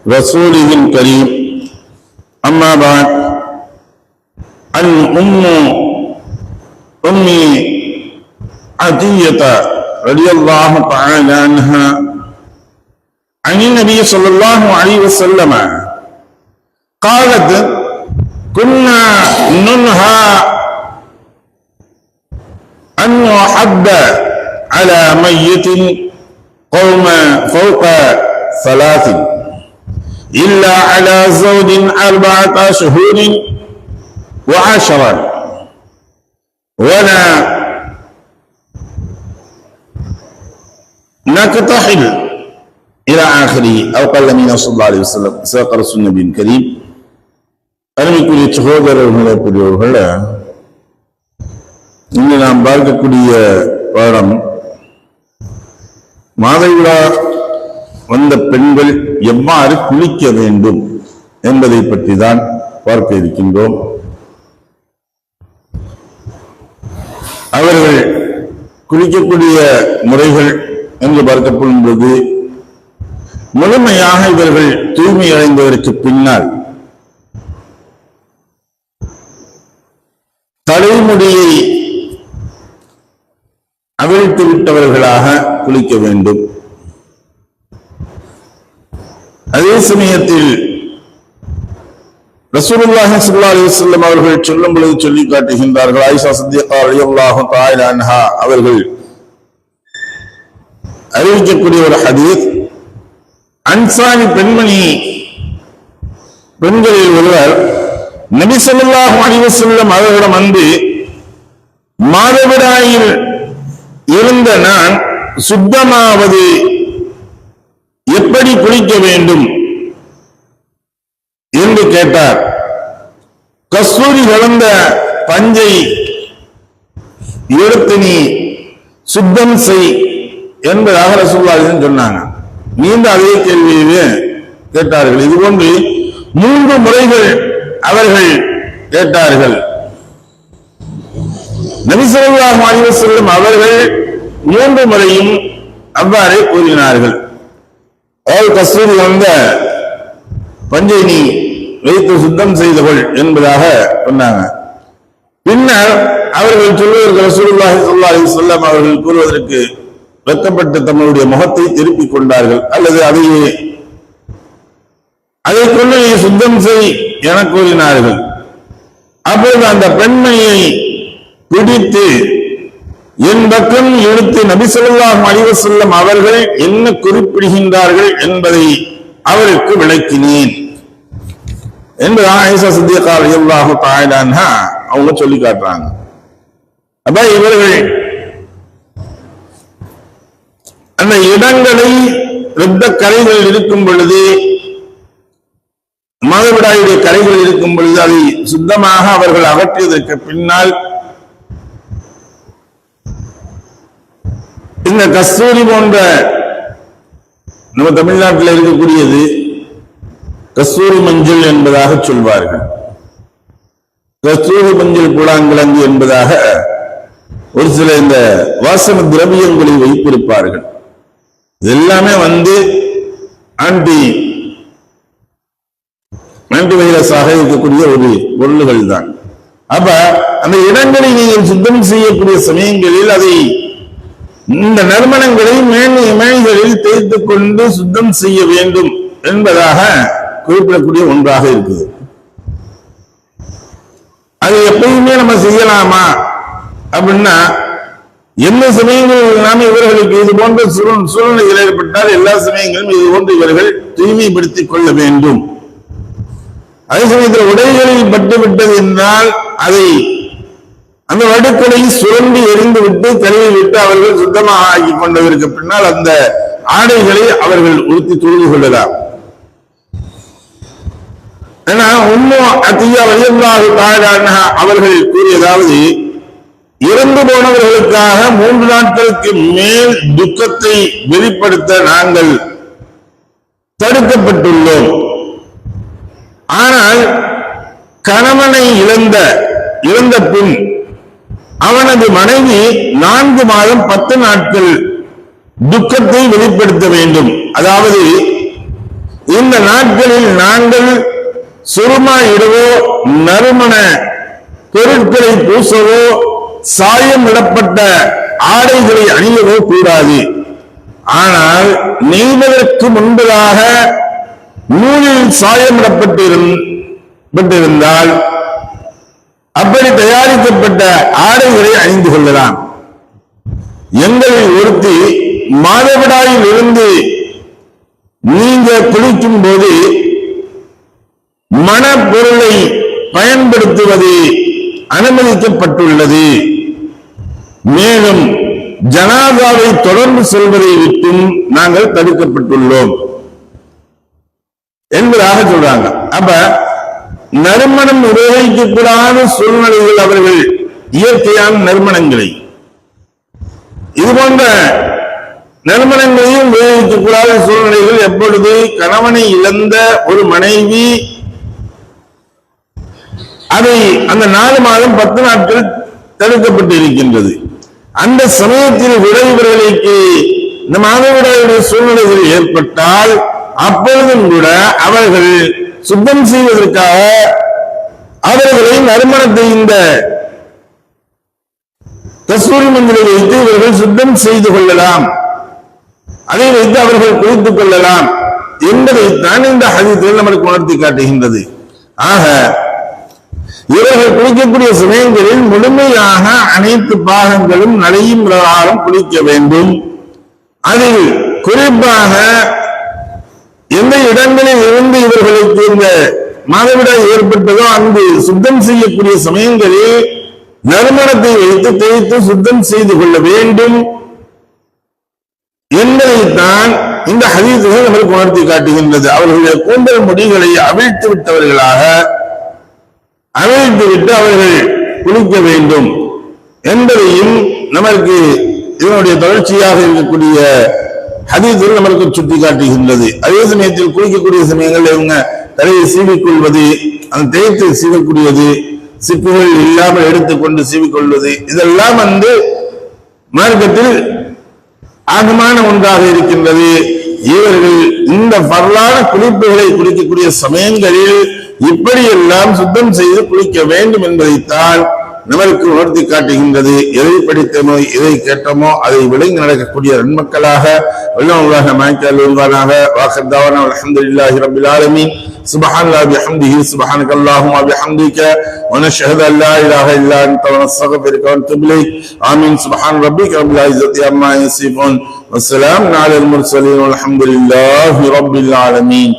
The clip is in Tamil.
رسوله الكريم أما بعد عن أم عطية رضي الله تعالى عنها عن النبي صلى الله عليه وسلم قالت كنا ننهى أن نحب على ميت قوم فوق ثلاث إلا على زوج 4 شهور و10 ولا نكتحل إلى آخره أو قال النبي صلى الله عليه وسلم صدق رسول النبي الكريم. அருமைக்குரிய சகோதரர்களே, பெரியவர்களே, இங்கு நாம் பார்க்கக்கூடிய பாடம் மாதவிடா வந்த பெண்கள் எவ்வாறு குளிக்க வேண்டும் என்பதை பற்றி தான் பார்க்க இருக்கின்றோம். அவர்கள் குளிக்கக்கூடிய முறைகள் என்று பார்க்கப்படும் போது முழுமையாக இவர்கள் தூய்மை அடைந்ததற்கு பின்னால் தலைமுடியை அவிழ்த்து விட்டவர்களாக குளிக்க வேண்டும். அதே சமயத்தில் ரசூலுல்லாஹி ஸல்லல்லாஹு அலைஹி வஸல்லம் அவர்கள் சொல்லும் பொழுது சொல்லி காட்டுகின்றார்கள். ஆயிஷா சித்திகா ரலியல்லாஹு தஆலா அன்ஹா அவர்கள் அறிவிக்கக்கூடிய ஒரு ஹதீஸ், அன்சாரி பெண்களில் ஒருவர் நபி ஸல்லல்லாஹு அலைஹி வஸல்லம் அவர்களிடம் வந்து, மாதவிடாயில் இருந்த நான் சுத்தமாவது எப்படி குளிக்க வேண்டும் என்று கேட்டார். கஸ்தூரி கலந்த பஞ்சை எடுத்து நீ சுத்தம் செய் என்பதாக ரசூலுல்லாஹி சொன்னாங்க. மீண்டும் அதே கேள்வியை கேட்டார்கள். இதுபோன்று 3 முறைகள் அவர்கள் கேட்டார்கள். நபி ஸல்லல்லாஹு அலைஹி வஸல்லம் அவர்கள் 3 முறையும் அவ்வாறே கூறினார்கள். கஸ்தூரி வந்த பஞ்சை நீ வைத்து சுத்தம் செய்து கொள் என்பதாக சொன்னாங்க. பின்னர் அவர்கள் சொல்வதற்கு ரசூலுல்லாஹி ஸல்லல்லாஹு அலைஹி வஸல்லம் அவர்கள் கூறுவதற்கு வெட்கப்பட்டு தம்முடைய முகத்தை திருப்பிக் கொண்டார்கள். அல்லது அதை கொண்டு நீ சுத்தம் செய் என கூறினார்கள். அப்பொழுது அந்த பெண்மையை பிடித்து என் பக்கம் இழுத்து நபி ஸல்லல்லாஹு அலைஹி வஸல்லம் அவர்கள் என்ன குறிப்பிடுகின்றார்கள் என்பதை அவருக்கு விளக்கினேன் என்று ஆயிஷா சித்திகா ரலியல்லாஹு தஆலா அன்ஹா அவங்க சொல்லி காட்டுறாங்க. அப்ப இவர்கள் அந்த இடங்களை இரத்த கரைகள் இருக்கும் பொழுது, மாதவிடாயுடைய கரைகள் இருக்கும் பொழுது அதை சுத்தமாக அவர்கள் அகற்றியதற்கு பின்னால் இந்த கஸ்தூரி போன்ற நம்ம தமிழ்நாட்டில் இருக்கக்கூடியது கஸ்தூரி மஞ்சள் என்பதாக சொல்வார்கள். கஸ்தூரி மஞ்சள் கூழாங்கிழங்கு என்பதாக ஒரு சில இந்த வாசன திரவியங்களை வைத்திருப்பார்கள். இதெல்லாமே ஆன்டி வைரஸாக இருக்கக்கூடிய ஒரு பொருள்கள் தான். அப்ப அந்த இடங்களை நீங்கள் சுத்தம் செய்யக்கூடிய சமயங்களில் அதை இந்த நறுமணங்களை மேனிகளில் தேய்த்துக் கொண்டு சுத்தம் செய்ய வேண்டும் என்பதாக குறிப்பிடக்கூடிய ஒன்றாக இருக்குது. அது எப்பயுமே நம்ம செய்யலாமா அப்படின்னா, எந்த சமயங்களில் நாம இவர்களுக்கு இது போன்ற சூழ்நிலைகள் ஏற்பட்டால் எல்லா சமயங்களும் இது போன்று இவர்கள் தூய்மைப்படுத்திக் கொள்ள வேண்டும். அதே சமயத்தில் உடைகளில் பட்டுவிட்டது என்றால் அதை அந்த வடுக்களை சுரண்டி எரிந்து விட்டு கழுவி விட்டு அவர்கள் சுத்தமாக ஆக்கி கொண்டதற்கு பின்னால் அந்த ஆடைகளை அவர்கள் உடுத்தி தொழுது கொள்ளலாம். ஏன்னா உம்மு அத்தியா ரலியல்லாஹு தஆலா அன்ஹா அவர்கள் கூறியதாவது, இறந்து போனவர்களுக்காக 3 நாட்களுக்கு மேல் துக்கத்தை வெளிப்படுத்த நாங்கள் தடுக்கப்பட்டுள்ளோம். ஆனால் கணவனை இழந்த பின் அவனது மனைவி 4 மாதம் 10 நாட்கள் துக்கத்தை வெளிப்படுத்த வேண்டும். அதாவது இந்த நாட்களில் நாங்கள் சுருமா இடவோ நறுமண பொருட்களை பூசவோ சாயம் இடப்பட்ட ஆடைகளை அணியவோ கூடாது. ஆனால் நெய்வதற்கு முன்பதாக நூலில் சாயம் இடப்பட்டிருந்தால் அப்படி தயாரிக்கப்பட்ட ஆடைகளை அணிந்து கொள்ளலாம். எங்களில் ஒருத்தி மாதவிடாயில் இருந்து நீங்க குளிக்கும் போது மணப்பொருளை பயன்படுத்துவது அனுமதிக்கப்பட்டுள்ளது. மேலும் ஜனாதாவை தொடர்ந்து செல்வதை விட்டும் நாங்கள் தடுக்கப்பட்டுள்ளோம் என்பதாக சொல்றாங்க. அப்ப நறுமணம் உபயோகிக்கக்கூடாத சூழ்நிலைகள் அவர்கள் இயற்கையான நறுமணங்களை இது போன்ற நறுமணங்களையும் உபயோகிக்கக்கூடாத சூழ்நிலைகள் எப்பொழுது கணவனை இழந்த ஒரு மனைவி அதை அந்த 4 மாதம் 10 நாட்கள் தடுக்கப்பட்டு இருக்கின்றது. அந்த சமயத்தில் இவர்களுக்கு இந்த மாதவிடாயுடைய சூழ்நிலைகள் ஏற்பட்டால் அப்பொழுதும் கூட அவர்கள் சுத்தம் செய்வதற்காக அவர்களை நறுமணத்தை இந்த கஸ்தூரி மஞ்சளை வைத்து இவர்கள் சுத்தம் செய்து கொள்ளலாம், அதை வைத்து அவர்கள் குளித்துக் கொள்ளலாம் என்பதைத்தான் இந்த ஹதீஸில் நமக்கு உணர்த்தி காட்டுகின்றது. ஆக இவர்கள் குளிக்கக்கூடிய சமயங்களில் முழுமையாக அனைத்து பாகங்களும் நடையும் பிரகாரம் குளிக்க வேண்டும். அதில் குறிப்பாக எந்த இடங்களில் இருந்து இவர்களுக்கு இந்த மாதவிடாய் ஏற்பட்டதோ அங்கு சுத்தம் செய்யக்கூடிய சமயங்களில் நறுமணத்தை வைத்து தேய்த்து சுத்தம் செய்து கொள்ள வேண்டும் என்பதைத்தான் இந்த ஹதீஸுகள் நமக்கு உணர்த்தி காட்டுகின்றது. அவர்களுடைய கூந்தல் முடிகளை அவிழ்த்து விட்டவர்களாக அவிழ்த்துவிட்டு அவர்கள் குளிக்க வேண்டும் என்பதையும் நமக்கு இதனுடைய தொடர்ச்சியாக இருக்கக்கூடிய ஹதீஸுகள் நமக்கு சுட்டி காட்டுகின்றது. அதே சமயத்தில் குளிக்கக்கூடிய சமயங்கள் இவங்க தலையை சீவிக்கொள்வது, அந்த தேய்த்து சீவக்கூடியது, சிப்புகள் இல்லாமல் எடுத்துக்கொண்டு சீவிக்கொள்வது, இதெல்லாம் மார்க்கத்தில் ஆகமான ஒன்றாக இருக்கின்றது. இவர்கள் இந்த பரலான குளிப்புகளை குளிக்கக்கூடிய சமயங்களில் இப்படியெல்லாம் சுத்தம் செய்து குளிக்க வேண்டும் என்பதைத்தான் நமக்கு உணர்த்தி காட்டுகின்றது. எதை படித்தமோ எதை கேட்டமோ அதை விளங்கி நடக்கக்கூடிய நன்மக்களாக வல்லவர்களாக மாய்க்கால் உருவானாக. வாஹர்தாவானா அல்ஹம்துலில்லாஹி ரப்பில் ஆலமீன். சுப்ஹானல்லாஹி வபிஹம்திஹி சுப்ஹானக்கல்லாஹும்ம வபிஹம்திக வநஷ்ஹது அன் லா இலாஹா இல்லா அன்த வநஸ்தக்ஃபிருக வநதுபு இலைக். ஆமீன். சுப்ஹான ரப்பிக ரப்பில் இஸ்ஸத்தி அம்மா யசிஃபூன் வஸ்ஸலாமு அலல் முர்ஸலீன் வல்ஹம்துலில்லாஹி ரப்பில் ஆலமீன்.